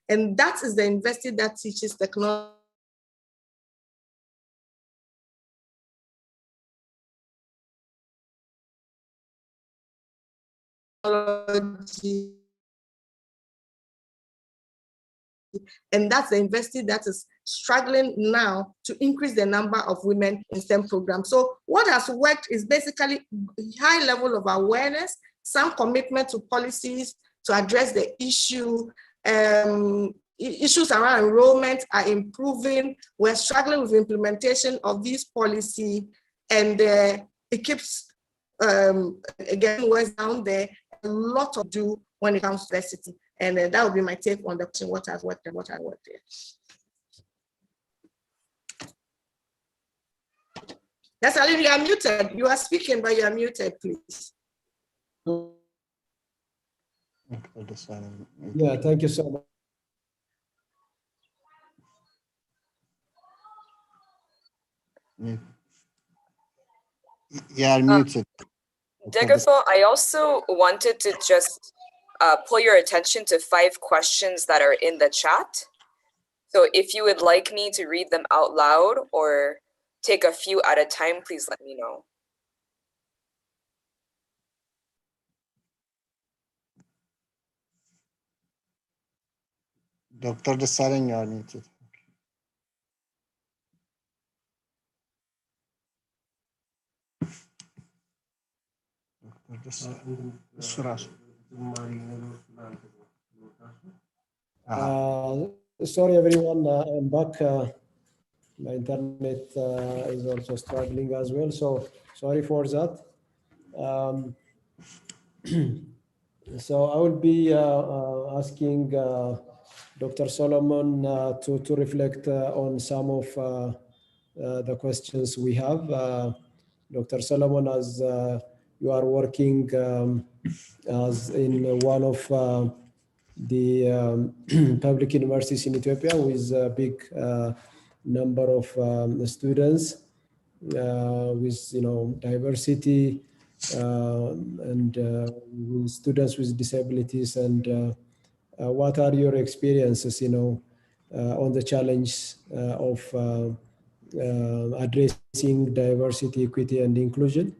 And that is the university that teaches technology. And that's the university that is struggling now to increase the number of women in STEM programs. So what has worked is basically high level of awareness, some commitment to policies to address the issue. Issues around enrollment are improving. We're struggling with implementation of these policies, and it keeps getting worse down there. A lot to do when it comes to diversity. And that would be my take on the question, what has worked and what has worked there. Yes, Ali, you are muted. You are speaking, but you are muted, please. Yeah, thank you so much. You are muted. Degafo, I also wanted to just pull your attention to 5 questions that are in the chat. So if you would like me to read them out loud or take a few at a time, please let me know. Dr. Desalegn, you are muted. Sorry, everyone, I'm back. My internet is also struggling as well, so sorry for that. So I will be asking Dr. Solomon to reflect on some of the questions we have. Dr. Solomon, as you are working as in one of the public universities in Ethiopia with a big number of students with diversity and with students with disabilities, and what are your experiences on the challenge of addressing diversity, equity, and inclusion?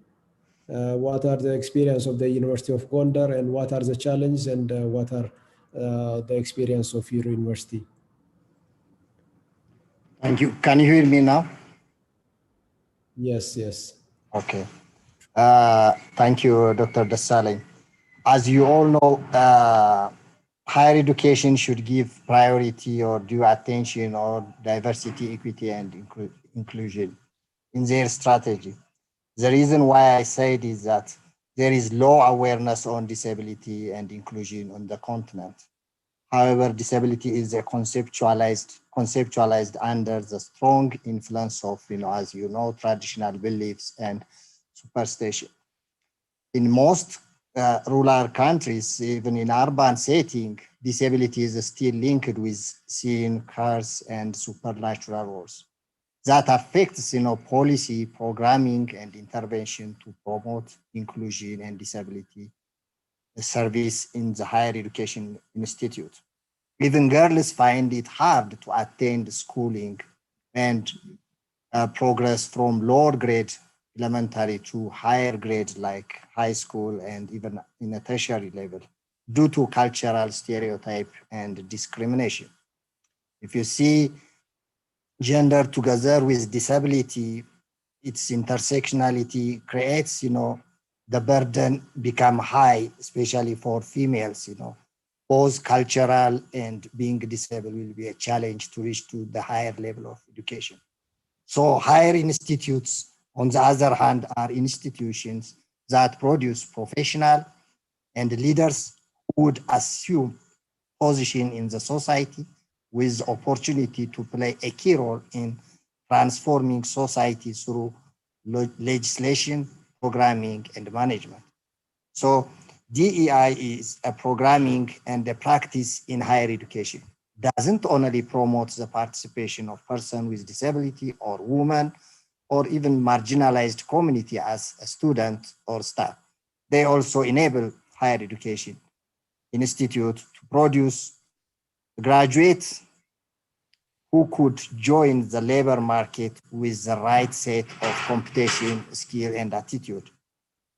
What are the experience of the University of Gondar, and what are the challenges, and what are the experience of your university? Thank you. Can you hear me now? Yes, yes. Okay. Thank you, Dr. Desalegn. As you all know, higher education should give priority or due attention or diversity, equity, and inclusion in their strategy. The reason why I said is that there is low awareness on disability and inclusion on the continent. However, disability is conceptualized under the strong influence of, as you know, traditional beliefs and superstition. In most rural countries, even in urban setting, disability is still linked with seeing, curse, and supernatural words. That affects, policy, programming, and intervention to promote inclusion and disability service in the higher education institute. Even girls find it hard to attend schooling and progress from lower grade elementary to higher grades like high school and even in a tertiary level due to cultural stereotype and discrimination. If you see gender together with disability, its intersectionality creates, the burden become high, especially for females, both cultural and being disabled will be a challenge to reach to the higher level of education. So higher institutes, on the other hand, are institutions that produce professional and leaders who would assume position in the society with opportunity to play a key role in transforming society through legislation, programming, and management. So DEI is a programming and a practice in higher education. Doesn't only promote the participation of person with disability or women or even marginalized community as a student or staff. They also enable higher education institute to produce graduates who could join the labor market with the right set of competency, skill, and attitude.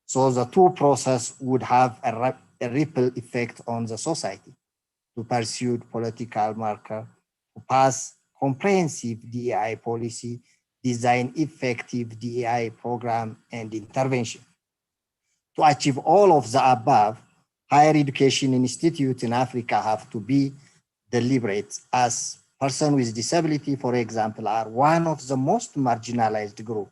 So the two processes would have a ripple effect on the society to pursue political marker, to pass comprehensive DEI policy, design effective DEI program and intervention. To achieve all of the above, higher education institutes in Africa have to be deliberate, as persons with disability, for example, are one of the most marginalized groups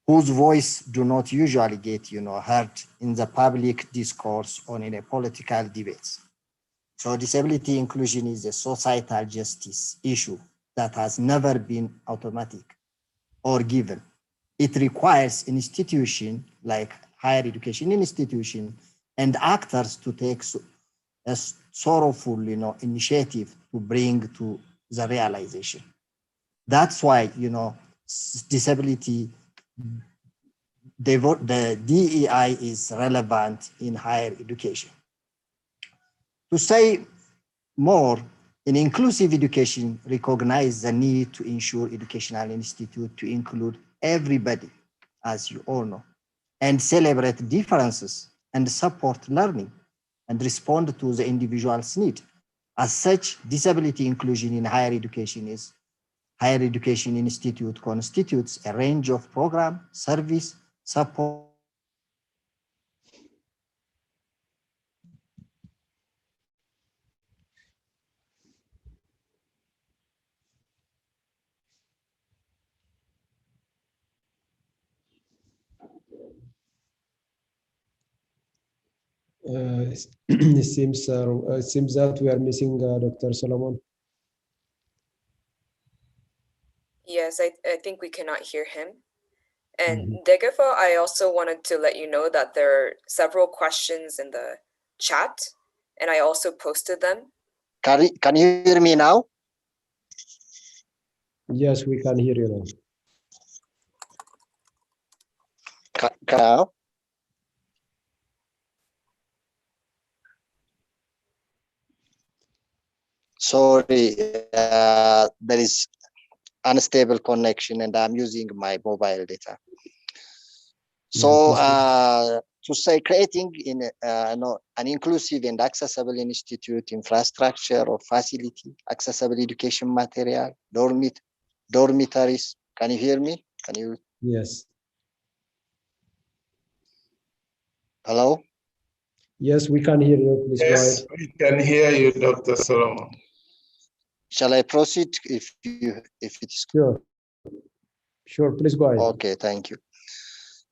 whose voice do not usually get heard in the public discourse or in a political debates. So disability inclusion is a societal justice issue that has never been automatic or given. It requires institutions like higher education institution and actors to take a sorrowful initiative to bring to the realization. That's why disability, the DEI is relevant in higher education. To say more, in inclusive education, recognize the need to ensure educational institute to include everybody, as you all know, and celebrate differences and support learning and respond to the individual's need. As such, disability inclusion in higher education institute constitutes a range of program, service, support. It seems that we are missing Dr. Solomon. Yes, I think we cannot hear him. And Degefa, I also wanted to let you know that there are several questions in the chat, and I also posted them. Can you hear me now? Yes, we can hear you now. Sorry, there is unstable connection and I'm using my mobile data. So to say creating an inclusive and accessible institute, infrastructure or facility, accessible education material, dormitories. Can you hear me? Can you? Yes. Hello? Yes, we can hear you. Please go ahead. We can hear you, Dr. Solomon. Shall I proceed if it is? Sure, please go ahead. Okay, thank you.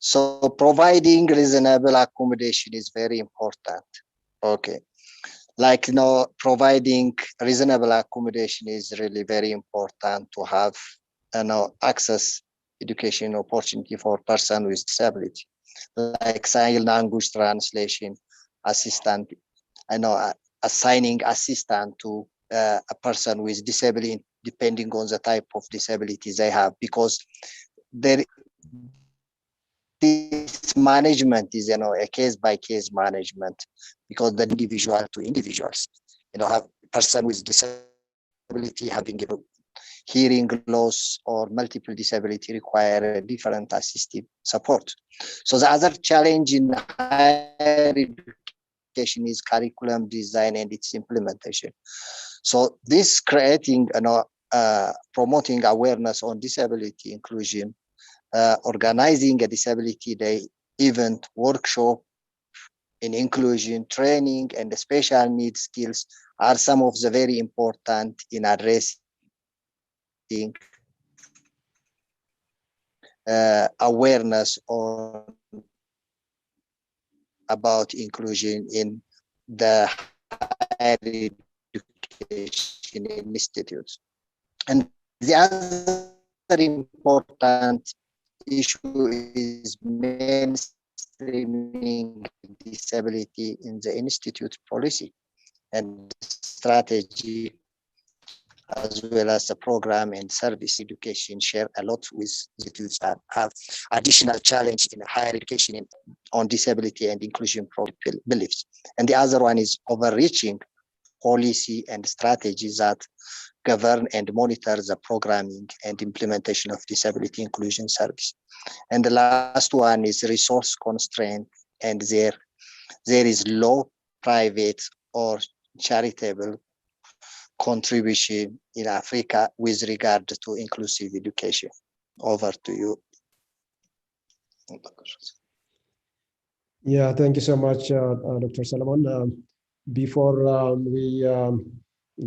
So providing reasonable accommodation is very important. Okay. Like, providing reasonable accommodation is really very important to have, access education opportunity for person with disability, like sign language translation assistant, assigning assistant to a person with disability, depending on the type of disability they have, because this management is, a case-by-case management, because the individual to individuals, have person with disability having hearing loss or multiple disability require a different assistive support. So the other challenge in higher education is curriculum design and its implementation. So this creating, promoting awareness on disability inclusion, organizing a disability day event, workshop in inclusion, training, and special needs skills are some of the very important in addressing awareness about inclusion in the higher education institutes. And the other important issue is mainstreaming disability in the institute policy and strategy, as well as the program and service. Education share a lot with institutes that have additional challenge in higher education on disability and inclusion beliefs. And the other one is overreaching policy and strategies that govern and monitor the programming and implementation of disability inclusion service. And the last one is resource constraint, and there is low private or charitable contribution in Africa with regard to inclusive education. Over to you. Yeah, thank you so much, Dr. Solomon. Before we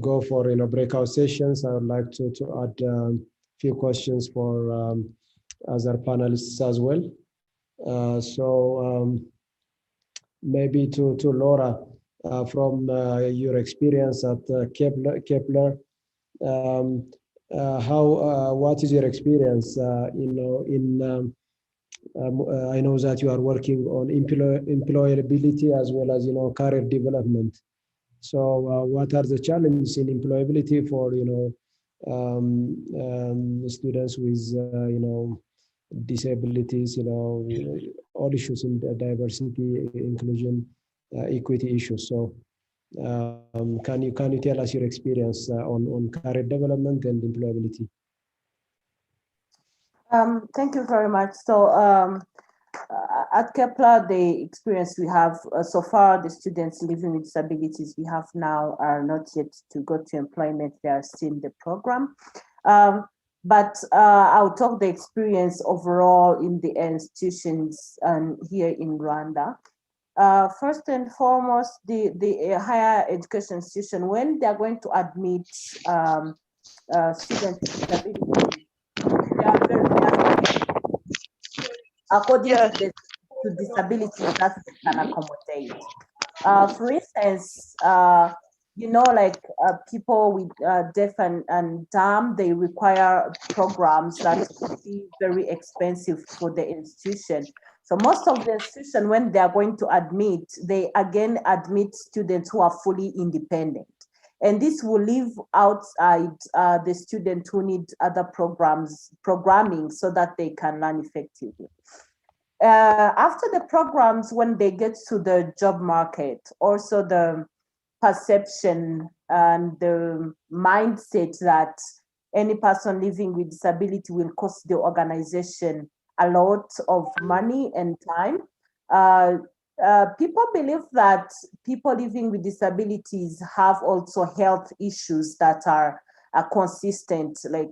go for breakout sessions, I would like to add a few questions for other panelists as well. So maybe to Laura, from your experience at Kepler, what is your experience? I know that you are working on employability as well as career development. So what are the challenges in employability for students with disabilities, all issues in diversity, inclusion, equity issues. So can you tell us your experience on career development and employability? Thank you very much. So at Kepler, the experience we have so far, the students living with disabilities we have now are not yet to go to employment. They are still in the program. But I'll talk the experience overall in the institutions here in Rwanda. First and foremost, the higher education institution, when they're going to admit students with disabilities, they are very according to disabilities that they can accommodate. For instance, like people with deaf and dumb, they require programs that could be very expensive for the institution. So most of the institution, when they are going to admit, they again admit students who are fully independent. And this will leave outside the students who need other programming so that they can learn effectively. After the programs, when they get to the job market, also the perception and the mindset that any person living with disability will cost the organization a lot of money and time. People believe that people living with disabilities have also health issues that are consistent, like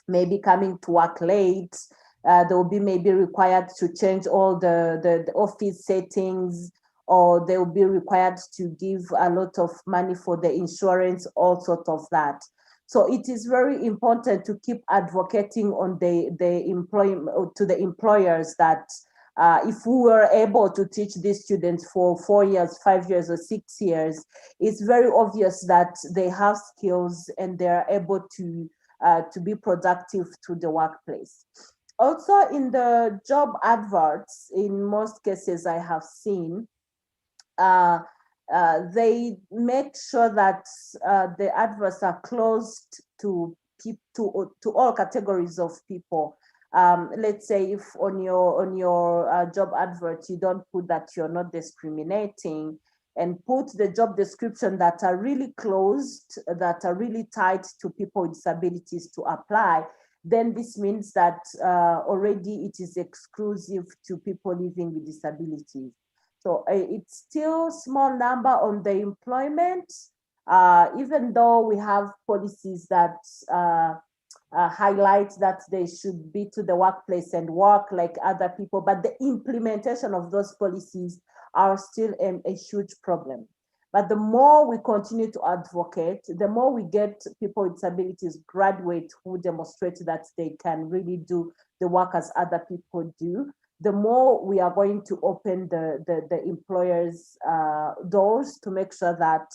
maybe coming to work late. They will be maybe required to change all the office settings, or they will be required to give a lot of money for the insurance, all sorts of that. So it is very important to keep advocating on the employers that if we were able to teach these students for 4 years, 5 years, or 6 years, it's very obvious that they have skills and they're able to be productive to the workplace. Also, in the job adverts, in most cases I have seen, they make sure that the adverts are closed to all categories of people. Let's say if on your job advert you don't put that you're not discriminating, and put the job description that are really closed, that are really tight to people with disabilities to apply, then this means that already it is exclusive to people living with disabilities. So it's still small number on the employment, even though we have policies that highlight that they should be to the workplace and work like other people, but the implementation of those policies are still a huge problem. But the more we continue to advocate, the more we get people with disabilities graduate who demonstrate that they can really do the work as other people do, the more we are going to open the employers' doors to make sure that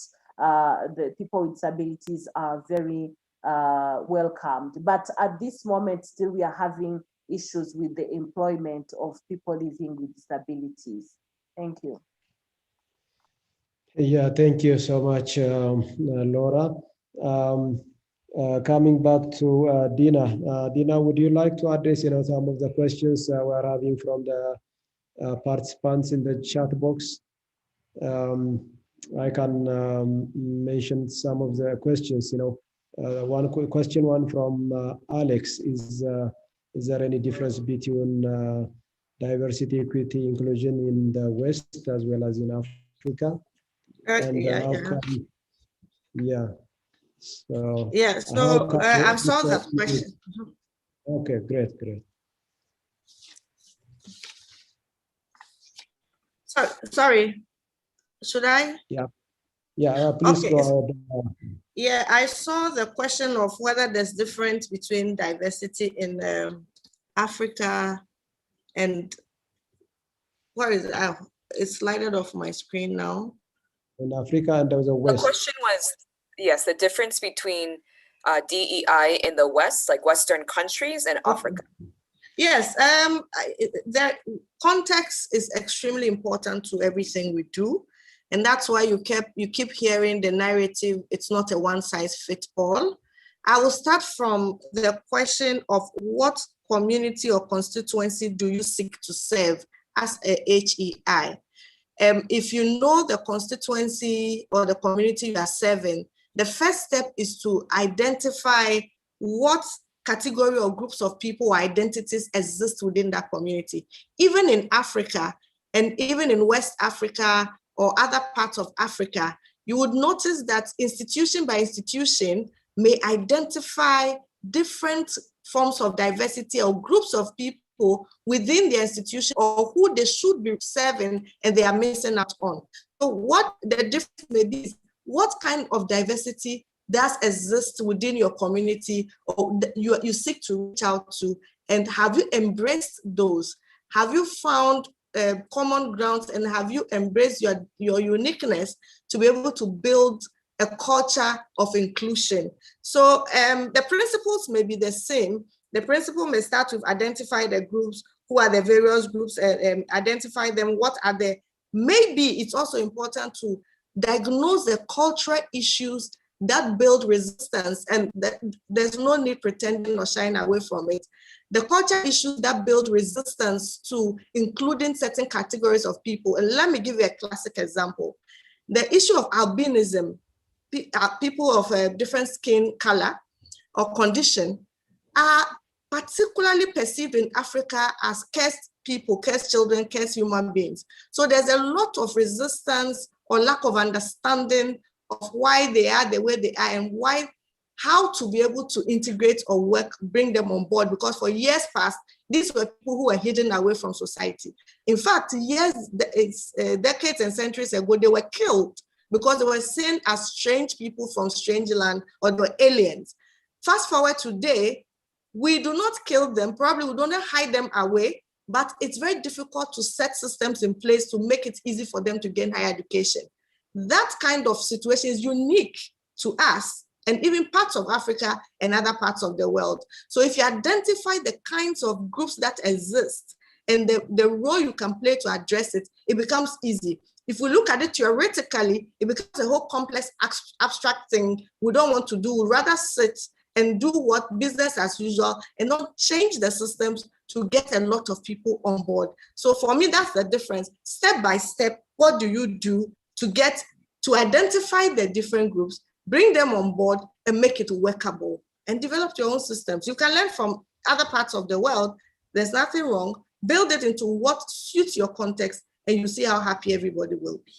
the people with disabilities are very welcomed. But at this moment, still we are having issues with the employment of people living with disabilities. Thank you. Yeah, thank you so much, Laura. Coming back to Dina. Dina, would you like to address some of the questions we're having from the participants in the chat box? I can mention some of the questions. One question from Alex is there any difference between diversity, equity, inclusion in the West as well as in Africa? And so I saw that question. Okay, great. Sorry, should I? Yeah, please go ahead. Yeah, I saw the question of whether there's difference between diversity in Africa and what is it? It's slided off my screen now. In Africa and the West. The question was, yes, the difference between DEI in the West, like Western countries, and Africa. Yes, the context is extremely important to everything we do. And that's why you keep hearing the narrative, it's not a one size fits all. I will start from the question of what community or constituency do you seek to serve as a HEI? If you know the constituency or the community you are serving, the first step is to identify what category or groups of people or identities exist within that community. Even in Africa, and even in West Africa or other parts of Africa, you would notice that institution by institution may identify different forms of diversity or groups of people within the institution or who they should be serving and they are missing out on. So what the difference may be is what kind of diversity does exist within your community or you seek to reach out to, and have you embraced those? Have you found common grounds and have you embraced your uniqueness to be able to build a culture of inclusion? So the principles may be the same. The principle may start with identify the groups, who are the various groups, identify them, what are the, maybe it's also important to diagnose the cultural issues that build resistance, and that there's no need pretending or shying away from it. The cultural issues that build resistance to including certain categories of people. And let me give you a classic example. The issue of albinism, people of a different skin color or condition are particularly perceived in Africa as cursed people, cursed children, cursed human beings. So there's a lot of resistance or lack of understanding of why they are the way they are and how to be able to integrate or work, bring them on board, because for years past, these were people who were hidden away from society. In fact, decades and centuries ago, they were killed because they were seen as strange people from strange land or they were aliens. Fast forward today, we do not kill them, probably we don't hide them away, but it's very difficult to set systems in place to make it easy for them to gain higher education. That kind of situation is unique to us and even parts of Africa and other parts of the world. So if you identify the kinds of groups that exist and the role you can play to address it, it becomes easy. If we look at it theoretically, it becomes a whole complex abstract thing we don't want to do. We'd rather sit and do what business as usual and not change the systems to get a lot of people on board. So for me, that's the difference. Step by step, what do you do to identify the different groups, bring them on board and make it workable and develop your own systems. You can learn from other parts of the world. There's nothing wrong. Build it into what suits your context and you see how happy everybody will be.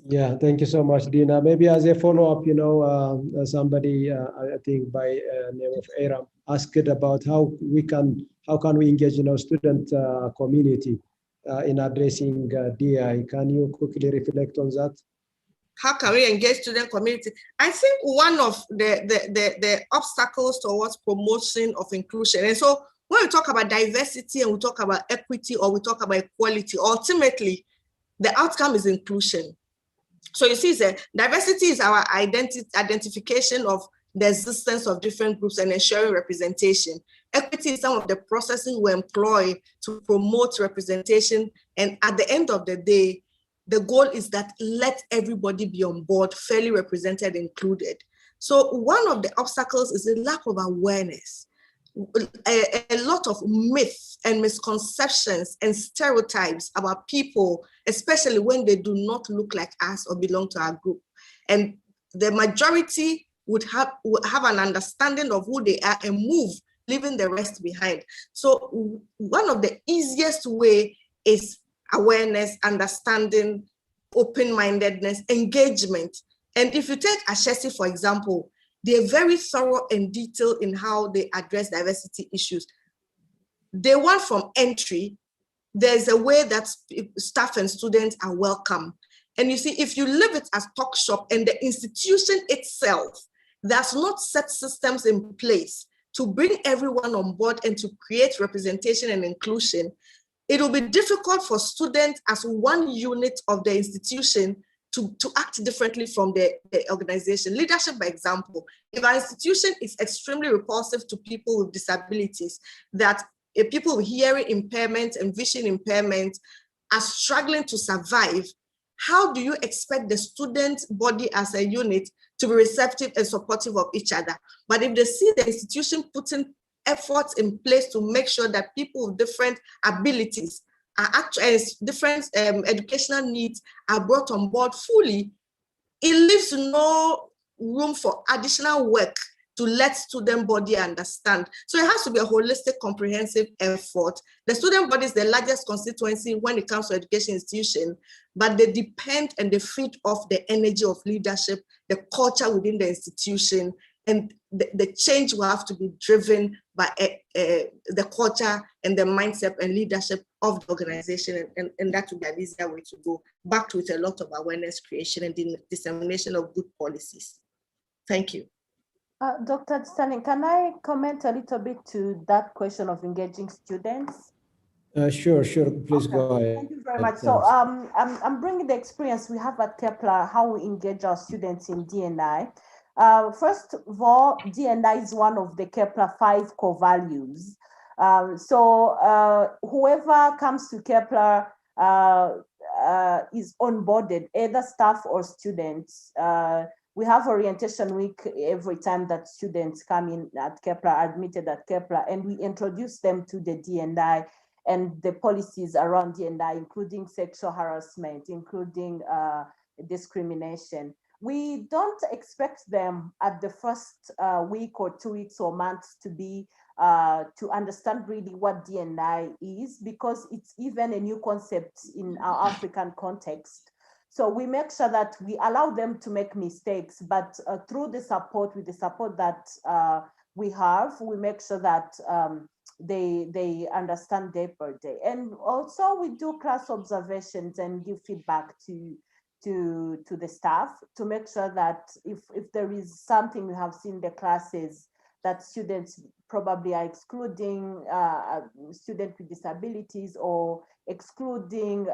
Yeah, thank you so much, Dina. Maybe as a follow-up, somebody, I think by name of Aram, asked about how can we engage student community in addressing DI. Can you quickly reflect on that? How can we engage student community? I think one of the obstacles towards promotion of inclusion, and so when we talk about diversity and we talk about equity or we talk about equality, ultimately, the outcome is inclusion. So you see, diversity is our identification of the existence of different groups and ensuring representation. Equity is some of the processes we employ to promote representation. And at the end of the day, the goal is that let everybody be on board, fairly represented, included. So one of the obstacles is a lack of awareness. a lot of myths and misconceptions and stereotypes about people, especially when they do not look like us or belong to our group. And the majority would have an understanding of who they are and move, leaving the rest behind. So one of the easiest way is awareness, understanding, open-mindedness, engagement. And if you take Ashesi, for example, they're very thorough and detailed in how they address diversity issues. They want from entry, there's a way that staff and students are welcome. And you see, if you leave it as talk shop and the institution itself does not set systems in place to bring everyone on board and to create representation and inclusion, it will be difficult for students as one unit of the institution to act differently from the organization. Leadership, by example, if our institution is extremely repulsive to people with disabilities, that people with hearing impairment and vision impairment are struggling to survive, how do you expect the student body as a unit to be receptive and supportive of each other? But if they see the institution putting efforts in place to make sure that people with different abilities are actually, different educational needs are brought on board fully, it leaves no room for additional work to let student body understand. So it has to be a holistic, comprehensive effort. The student body is the largest constituency when it comes to education institution, but they depend and they feed off the energy of leadership, the culture within the institution, and the change will have to be driven by the culture and the mindset and leadership of the organization, and that would be an easier way to go, backed with a lot of awareness creation and the dissemination of good policies. Thank you. Dr. Stanley, can I comment a little bit to that question of engaging students? Sure, please go ahead. Thank you very much. So I'm bringing the experience we have at Kepler, how we engage our students in D&I. First of all, D&I is one of the Kepler 5 core values. So whoever comes to Kepler is onboarded, either staff or students. We have orientation week every time that students come in at Kepler, admitted at Kepler, and we introduce them to the D&I and the policies around D&I, including sexual harassment, including discrimination. We don't expect them at the first week or 2 weeks or months to be to understand really what D&I is, because it's even a new concept in our African context. So we make sure that we allow them to make mistakes, but through the support, with the support that we have, we make sure that they understand day per day. And also we do class observations and give feedback to the staff to make sure that if there is something we have seen in the classes that students probably are excluding students with disabilities or excluding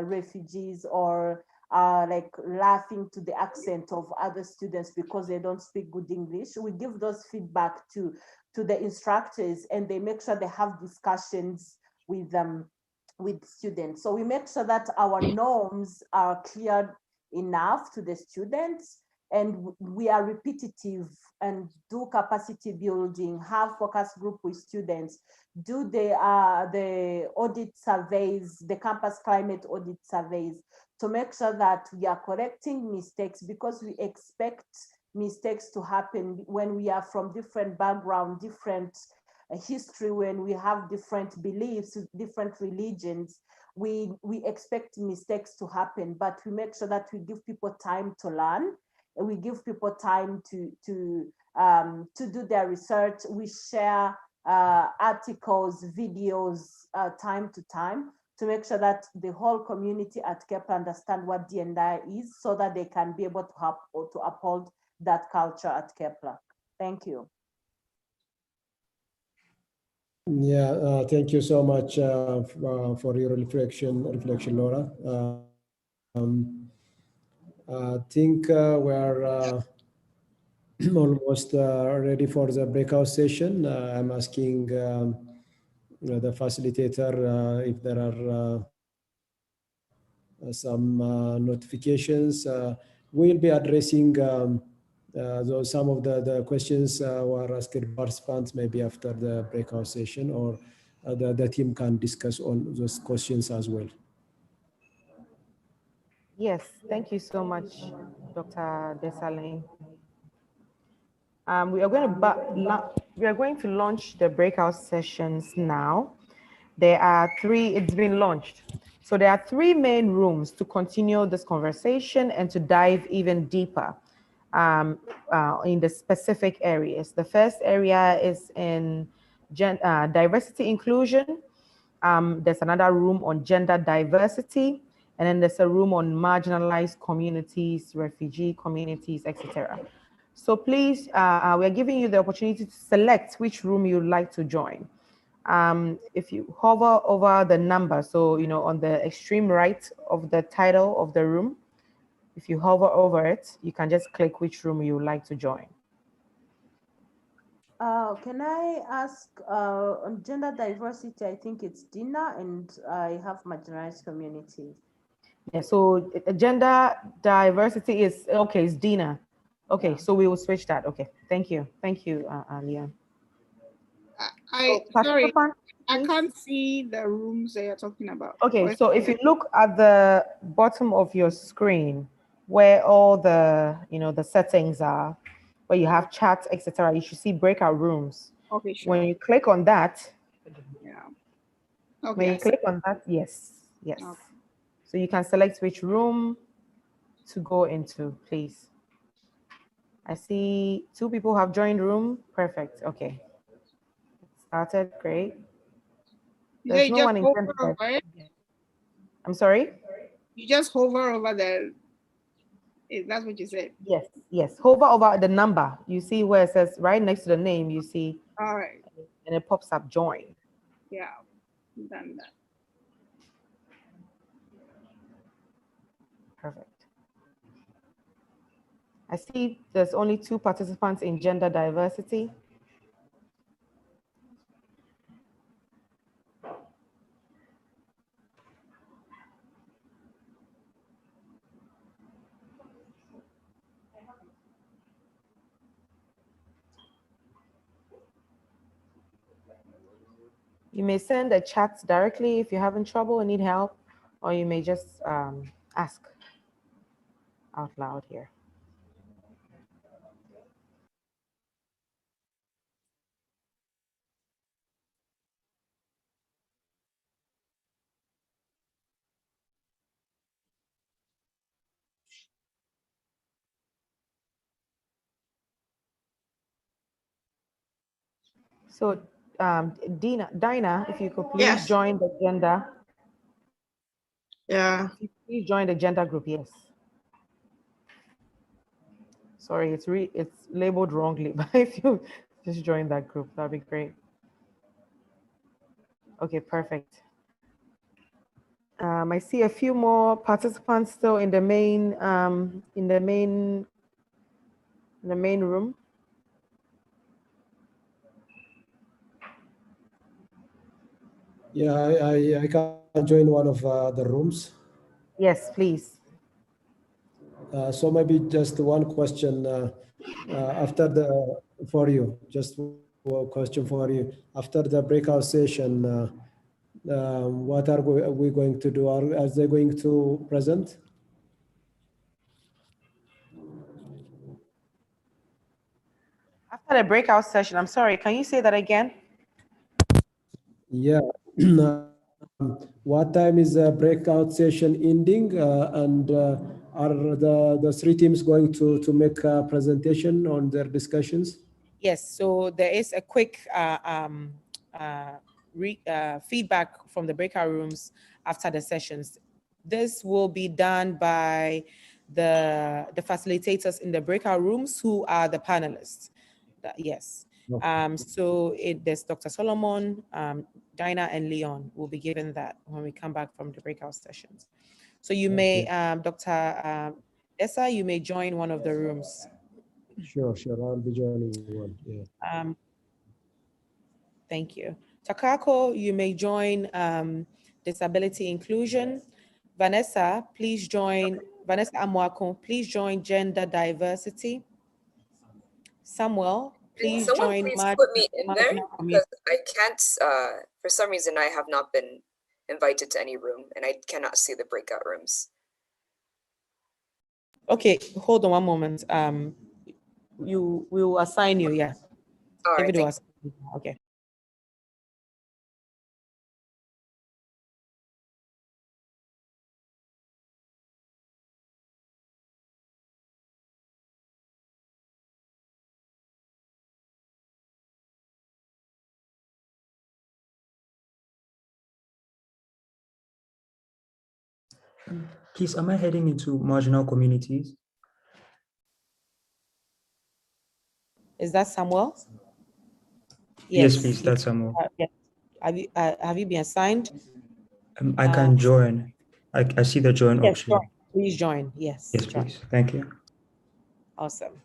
refugees or like laughing to the accent of other students because they don't speak good English, we give those feedback to the instructors, and they make sure they have discussions with them, with students. So we make sure that our norms are clear enough to the students, and we are repetitive and do capacity building, have focus group with students, do the audit surveys, the campus climate audit surveys, to make sure that we are correcting mistakes, because we expect mistakes to happen when we are from different background, different history, when we have different beliefs, different religions. We expect mistakes to happen, but we make sure that we give people time to learn, and we give people time to do their research. We share articles, videos, time to time, to make sure that the whole community at Kepler understand what D&I is, so that they can be able to help or to uphold that culture at Kepler. Thank you. Yeah, thank you so much for your reflection, Laura. I think we're almost ready for the breakout session. I'm asking the facilitator if there are some notifications. We'll be addressing Though some of the questions were asked by participants maybe after the breakout session, or the team can discuss on those questions as well. Yes, thank you so much, Dr. Desalegn. We are going to launch the breakout sessions now. There are three, it's been launched. So there are three main rooms to continue this conversation and to dive even deeper in the specific areas. The first area is in diversity inclusion. There's another room on gender diversity, and then there's a room on marginalized communities, refugee communities, etc. So please, we're giving you the opportunity to select which room you'd like to join. If you hover over the number, so, on the extreme right of the title of the room, if you hover over it, you can just click which room you would like to join. Can I ask on gender diversity? I think it's Dina, and I have marginalized communities. Yeah, so gender diversity is, okay, it's Dina. Okay, so we will switch that. Okay, thank you. Thank you, Leon. Sorry, I can't see the rooms they are talking about. Okay, so if you look at the bottom of your screen, where all the, the settings are, where you have chat, etc., you should see breakout rooms. Okay, sure. When you click on that, yeah. Okay, when you click on that, yes. Okay. So you can select which room to go into, please. I see 2 people have joined room. Perfect. Okay. Started. Great. There's no one in center. I'm sorry? You just hover over the, that's what you said? Yes, yes. Hover over the number. You see where it says right next to the name, you see. All right. And it pops up join. Yeah, done that. Perfect. I see there's only 2 participants in gender diversity. You may send a chat directly if you're having trouble and need help, or you may just ask out loud here. So, Dinah, if you could please join the gender. Yeah. Please join the gender group. Yes. Sorry, it's labeled wrongly, but if you just join that group, that'd be great. Okay, perfect. I see a few more participants still in the main room. Yeah, I can join one of the rooms. Yes, please. So maybe just one question for you. Just one question for you. After the breakout session, what are we going to do? Are they going to present? After the breakout session, I'm sorry, can you say that again? Yeah. What time is the breakout session ending? And are the 3 teams going to make a presentation on their discussions? Yes, so there is a quick feedback from the breakout rooms after the sessions. This will be done by the facilitators in the breakout rooms who are the panelists. Yes. So there's Dr. Solomon, Dinah, and Leon will be given that when we come back from the breakout sessions. So you may, Dr. Essa, you may join one of the rooms. Sure, I'll be joining one. Yeah. Thank you. Takako, you may join disability inclusion. Vanessa, please join, Vanessa Amwako, please join gender diversity. Samuel, please Someone join please put me in there marginal because community. I can't, for some reason, I have not been invited to any room and I cannot see the breakout rooms. Okay, hold on one moment. We will assign you, yeah. All right, David will thank assign you. Okay. Please, am I heading into marginal communities? Is that Samuel? Yes, please, that's Samuel. Yes. Have you been assigned? I can join. I see the join Yes, option. join. Please join. Yes. Yes, join. please. Thank you. Awesome.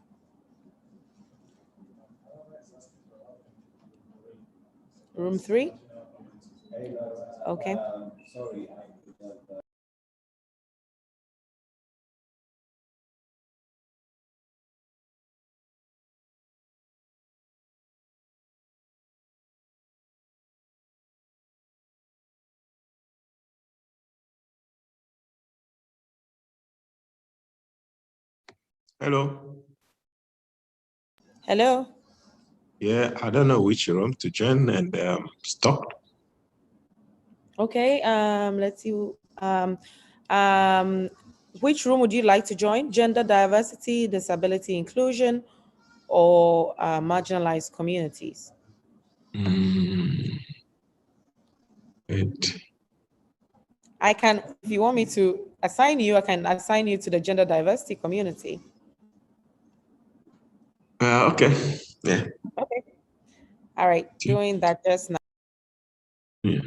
Room 3? Okay. Hello. Hello. Yeah, I don't know which room to join and stopped. Okay. Let's see. Which room would you like to join? Gender diversity, disability inclusion, or marginalized communities? I can, if you want me to assign you, I can assign you to the gender diversity community. Okay. Yeah. Okay. All right. Doing that just now. Yeah.